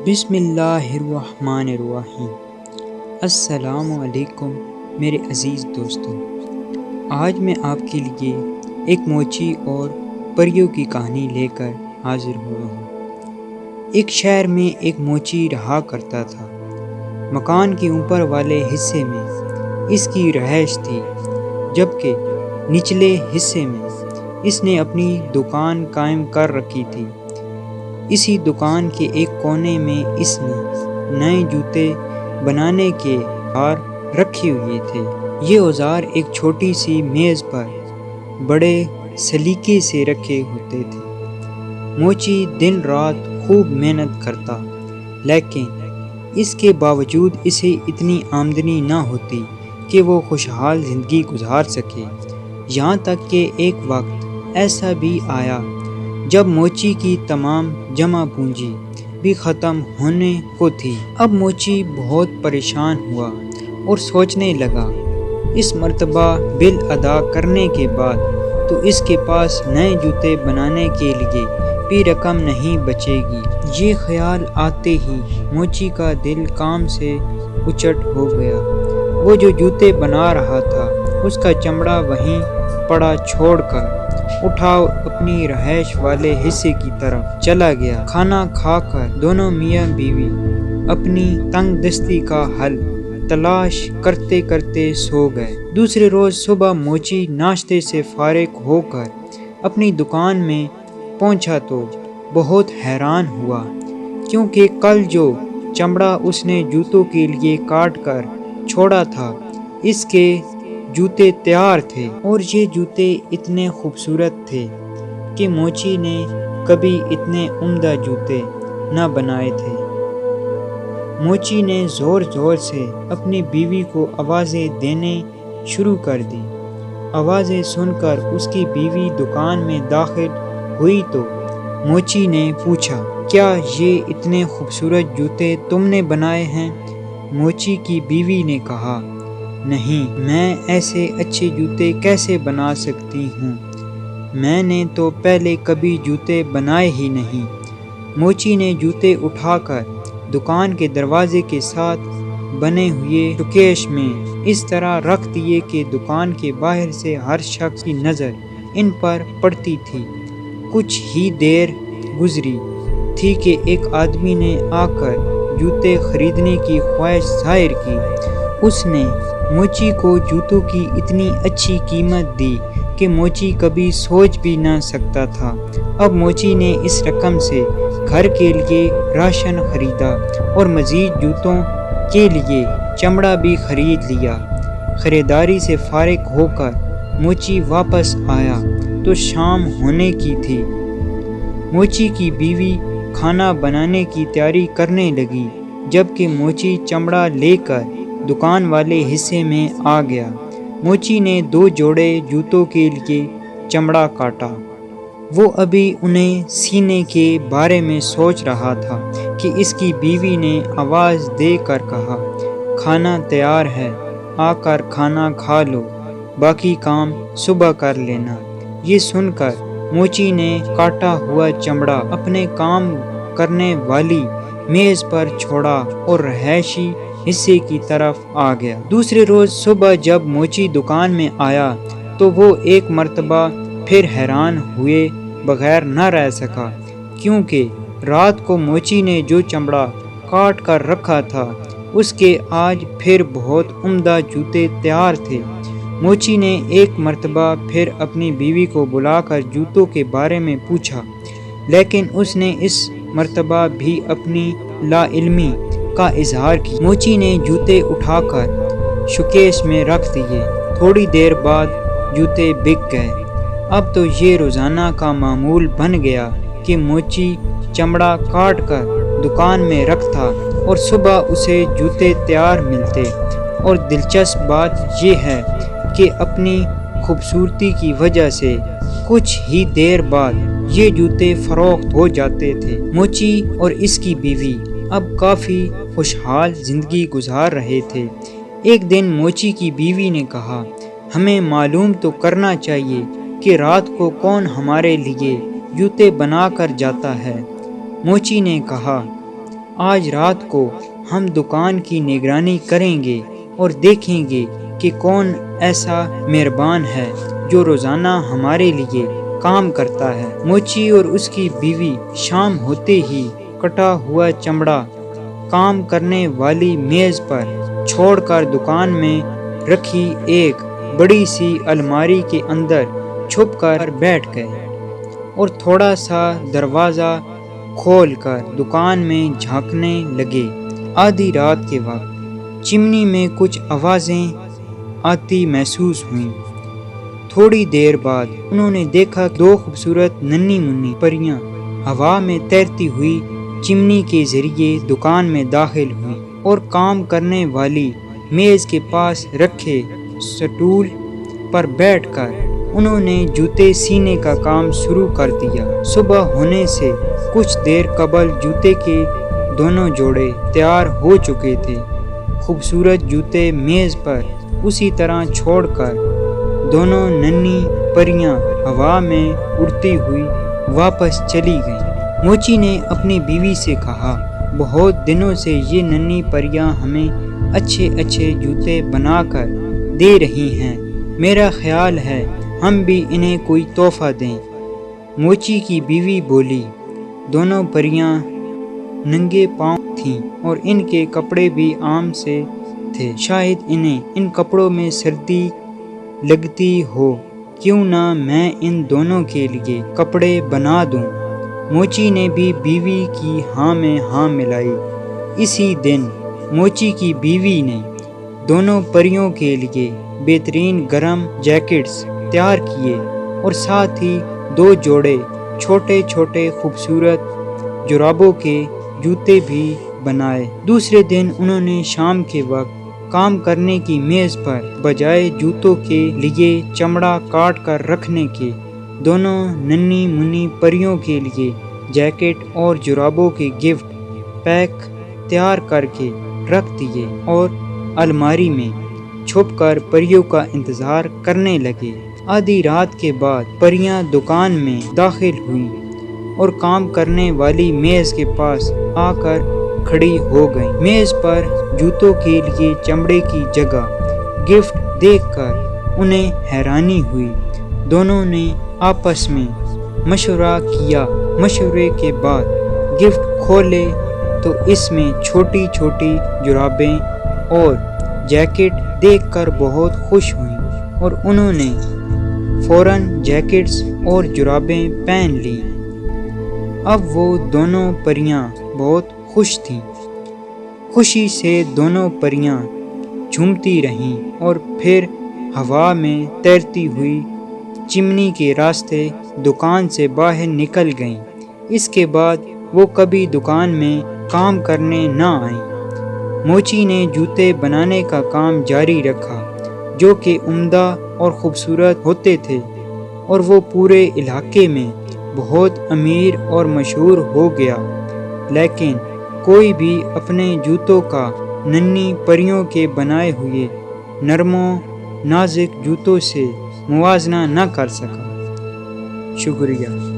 بسم اللہ الرحمن الرحیم۔ السلام علیکم میرے عزیز دوستوں، آج میں آپ کے لیے ایک موچی اور پریوں کی کہانی لے کر حاضر ہوا ہوں۔ ایک شہر میں ایک موچی رہا کرتا تھا۔ مکان کے اوپر والے حصے میں اس کی رہائش تھی، جبکہ نچلے حصے میں اس نے اپنی دکان قائم کر رکھی تھی۔ اسی دکان کے ایک کونے میں اس نے نئے جوتے بنانے کے اوزار رکھے ہوئے تھے۔ یہ اوزار ایک چھوٹی سی میز پر بڑے سلیقے سے رکھے ہوتے تھے۔ موچی دن رات خوب محنت کرتا، لیکن اس کے باوجود اسے اتنی آمدنی نہ ہوتی کہ وہ خوشحال زندگی گزار سکے۔ یہاں تک کہ ایک وقت ایسا بھی آیا جب موچی کی تمام جمع پونجی بھی ختم ہونے کو تھی۔ اب موچی بہت پریشان ہوا اور سوچنے لگا، اس مرتبہ بل ادا کرنے کے بعد تو اس کے پاس نئے جوتے بنانے کے لیے بھی رقم نہیں بچے گی۔ یہ خیال آتے ہی موچی کا دل کام سے اچٹ ہو گیا۔ وہ جو جوتے بنا رہا تھا اس کا چمڑا وہیں پڑا چھوڑ کر اٹھا اپنی رہائش والے حصے کی طرف چلا گیا۔ کھانا کھا کر دونوں میاں بیوی اپنی تنگ دستی کا حل تلاش کرتے کرتے سو گئے۔ دوسرے روز صبح موچی ناشتے سے فارغ ہو کر اپنی دکان میں پہنچا تو بہت حیران ہوا، کیونکہ کل جو چمڑا اس نے جوتوں کے لیے کاٹ کر چھوڑا تھا اس کے جوتے تیار تھے، اور یہ جوتے اتنے خوبصورت تھے کہ موچی نے کبھی اتنے عمدہ جوتے نہ بنائے تھے۔ موچی نے زور زور سے اپنی بیوی کو آوازیں دینے شروع کر دی۔ آوازیں سن کر اس کی بیوی دکان میں داخل ہوئی تو موچی نے پوچھا، کیا یہ اتنے خوبصورت جوتے تم نے بنائے ہیں؟ موچی کی بیوی نے کہا، نہیں، میں ایسے اچھے جوتے کیسے بنا سکتی ہوں؟ میں نے تو پہلے کبھی جوتے بنائے ہی نہیں۔ موچی نے جوتے اٹھا کر دکان کے دروازے کے ساتھ بنے ہوئے شوکیس میں اس طرح رکھ دیے کہ دکان کے باہر سے ہر شخص کی نظر ان پر پڑتی تھی۔ کچھ ہی دیر گزری تھی کہ ایک آدمی نے آ کر جوتے خریدنے کی خواہش ظاہر کی۔ اس نے موچی کو جوتوں کی اتنی اچھی قیمت دی کہ موچی کبھی سوچ بھی نہ سکتا تھا۔ اب موچی نے اس رقم سے گھر کے لیے راشن خریدا اور مزید جوتوں کے لیے چمڑا بھی خرید لیا۔ خریداری سے فارغ ہو کر موچی واپس آیا تو شام ہونے کی تھی۔ موچی کی بیوی کھانا بنانے کی تیاری کرنے لگی، جبکہ موچی چمڑا لے کر دکان والے حصے میں آ گیا۔ موچی نے 2 جوڑے جوتوں کے لیے چمڑا کاٹا۔ وہ ابھی انہیں سینے کے بارے میں سوچ رہا تھا کہ اس کی بیوی نے آواز دے کر کہا، کھانا تیار ہے، آ کر کھانا کھا لو، باقی کام صبح کر لینا۔ یہ سن کر موچی نے کاٹا ہوا چمڑا اپنے کام کرنے والی میز پر چھوڑا اور رہائشی حصے کی طرف آ گیا۔ دوسرے روز صبح جب موچی دکان میں آیا تو وہ ایک مرتبہ پھر حیران ہوئے بغیر نہ رہ سکا، کیونکہ رات کو موچی نے جو چمڑا کاٹ کر رکھا تھا اس کے آج پھر بہت عمدہ جوتے تیار تھے۔ موچی نے ایک مرتبہ پھر اپنی بیوی کو بلا کر جوتوں کے بارے میں پوچھا، لیکن اس نے اس مرتبہ بھی اپنی لا علمی کا اظہار کیا۔ موچی نے جوتے اٹھا کر شوکیس میں رکھ دیے۔ تھوڑی دیر بعد جوتے بک گئے۔ اب تو یہ روزانہ کا معمول بن گیا کہ موچی چمڑا کاٹ کر دکان میں رکھتا اور صبح اسے جوتے تیار ملتے، اور دلچسپ بات یہ ہے کہ اپنی خوبصورتی کی وجہ سے کچھ ہی دیر بعد یہ جوتے فروخت ہو جاتے تھے۔ موچی اور اس کی بیوی اب کافی خوشحال زندگی گزار رہے تھے۔ ایک دن موچی کی بیوی نے کہا، ہمیں معلوم تو کرنا چاہیے کہ رات کو کون ہمارے لیے جوتے بنا کر جاتا ہے۔ موچی نے کہا، آج رات کو ہم دکان کی نگرانی کریں گے اور دیکھیں گے کہ کون ایسا مہربان ہے جو روزانہ ہمارے لیے کام کرتا ہے۔ موچی اور اس کی بیوی شام ہوتے ہی کٹا ہوا چمڑا کام کرنے والی میز پر چھوڑ کر دکان میں رکھی ایک بڑی سی الماری کے اندر چھپ کر بیٹھ گئے اور تھوڑا سا دروازہ کھول کر دکان میں جھانکنے لگے۔ آدھی رات کے وقت چمنی میں کچھ آوازیں آتی محسوس ہوئیں۔ تھوڑی دیر بعد انہوں نے دیکھا کہ 2 خوبصورت ننھی منھی پریاں ہوا میں تیرتی ہوئی چمنی کے ذریعے دکان میں داخل ہوئیں اور کام کرنے والی میز کے پاس رکھے سٹول پر بیٹھ کر انہوں نے جوتے سینے کا کام شروع کر دیا۔ صبح ہونے سے کچھ دیر قبل جوتے کے دونوں جوڑے تیار ہو چکے تھے۔ خوبصورت جوتے میز پر اسی طرح چھوڑ کر دونوں ننھی پریاں ہوا میں اڑتی ہوئی واپس چلی گئیں۔ موچی نے اپنی بیوی سے کہا، بہت دنوں سے یہ ننھی پریاں ہمیں اچھے اچھے جوتے بنا کر دے رہی ہیں، میرا خیال ہے ہم بھی انہیں کوئی تحفہ دیں۔ موچی کی بیوی بولی، دونوں پریاں ننگے پاؤں تھیں اور ان کے کپڑے بھی عام سے تھے، شاید انہیں ان کپڑوں میں سردی لگتی ہو، کیوں نہ میں ان دونوں کے لیے کپڑے بنا دوں۔ موچی نے بھی بیوی کی ہاں میں ہاں ملائی۔ اسی دن موچی کی بیوی نے دونوں پریوں کے لیے بہترین گرم جیکٹس تیار کیے اور ساتھ ہی 2 جوڑے چھوٹے چھوٹے خوبصورت جرابوں کے جوتے بھی بنائے۔ دوسرے دن انہوں نے شام کے وقت کام کرنے کی میز پر بجائے جوتوں کے لیے چمڑا کاٹ کر رکھنے کے دونوں ننھی منھی پریوں کے لیے جیکٹ اور جرابوں کے گفٹ پیک تیار کر کے رکھ دیے اور الماری میں چھپ کر پریوں کا انتظار کرنے لگے۔ آدھی رات کے بعد پریاں دکان میں داخل ہوئیں اور کام کرنے والی میز کے پاس آ کر کھڑی ہو گئیں۔ میز پر جوتوں کے لیے چمڑے کی جگہ گفٹ دیکھ کر انہیں حیرانی ہوئی۔ دونوں نے آپس میں مشورہ کیا۔ مشورے کے بعد گفٹ کھولے تو اس میں چھوٹی چھوٹی جرابیں اور جیکٹ دیکھ کر بہت خوش ہوئیں اور انہوں نے فوراً جیکٹس اور جرابیں پہن لیں۔ اب وہ دونوں پریاں بہت خوش تھیں۔ خوشی سے دونوں پریاں جھومتی رہیں اور پھر ہوا میں تیرتی ہوئی چمنی کے راستے دکان سے باہر نکل گئیں۔ اس کے بعد وہ کبھی دکان میں کام کرنے نہ آئیں۔ موچی نے جوتے بنانے کا کام جاری رکھا، جو کہ عمدہ اور خوبصورت ہوتے تھے، اور وہ پورے علاقے میں بہت امیر اور مشہور ہو گیا۔ لیکن کوئی بھی اپنے جوتوں کا ننھی پریوں کے بنائے ہوئے نرم و نازک جوتوں سے موازنہ نہ کر سکا۔ شکریہ۔